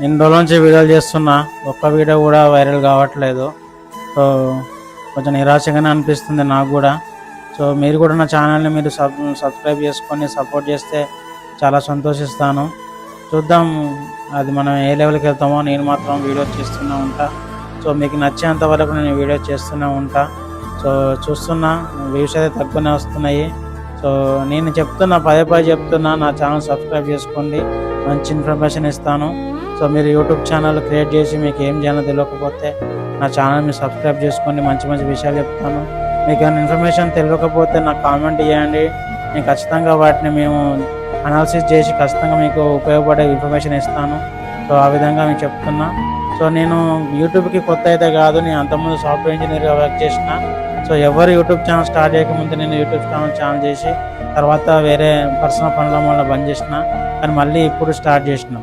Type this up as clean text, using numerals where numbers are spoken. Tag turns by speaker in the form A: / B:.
A: ఇన్ని రోజుల నుంచి వీడియోలు చేస్తున్నా, ఒక్క వీడియో కూడా వైరల్ కావట్లేదు. సో కొంచెం నిరాశగానే అనిపిస్తుంది నాకు కూడా. సో మీరు కూడా నా ఛానల్ని మీరు సబ్స్క్రైబ్ చేసుకొని సపోర్ట్ చేస్తే చాలా సంతోషిస్తాను. చూద్దాం అది మనం ఏ లెవెల్కి వెళ్తామో. నేను మాత్రం వీడియో చేస్తూనే ఉంటా. సో మీకు నచ్చేంత వరకు నేను వీడియో చేస్తూనే ఉంటా. సో చూస్తున్నా వ్యూస్ అయితే తక్కువనే వస్తున్నాయి. సో నేను చెప్తున్నా, పదే చెప్తున్నా, నా ఛానల్ సబ్స్క్రైబ్ చేసుకోండి, మంచి ఇన్ఫర్మేషన్ ఇస్తాను. సో మీరు యూట్యూబ్ ఛానల్ క్రియేట్ చేసి మీకు ఏం చేయాలో తెలియకపోతే నా ఛానల్ మీరు సబ్స్క్రైబ్ చేసుకోండి, మంచి మంచి విషయాలు చెప్తాను. మీకు ఏమైనా ఇన్ఫర్మేషన్ తెలియకపోతే నాకు కామెంట్ చేయండి, నేను ఖచ్చితంగా వాటిని మేము అనాలిసిస్ చేసి ఖచ్చితంగా మీకు ఉపయోగపడే ఇన్ఫర్మేషన్ ఇస్తాను. సో ఆ విధంగా మీకు చెప్తున్నా. సో నేను యూట్యూబ్కి కొత్త అయితే కాదు, నేను అంతకుముందు సాఫ్ట్వేర్ ఇంజనీర్గా వర్క్ చేసిన. సో ఎవరు యూట్యూబ్ ఛానల్ స్టార్ట్ చేయకముందు నేను యూట్యూబ్ ఛానల్ చేసి తర్వాత వేరే పర్సనల్ పనుల వల్ల బంద్ చేసిన, కానీ మళ్ళీ ఇప్పుడు స్టార్ట్ చేసిన.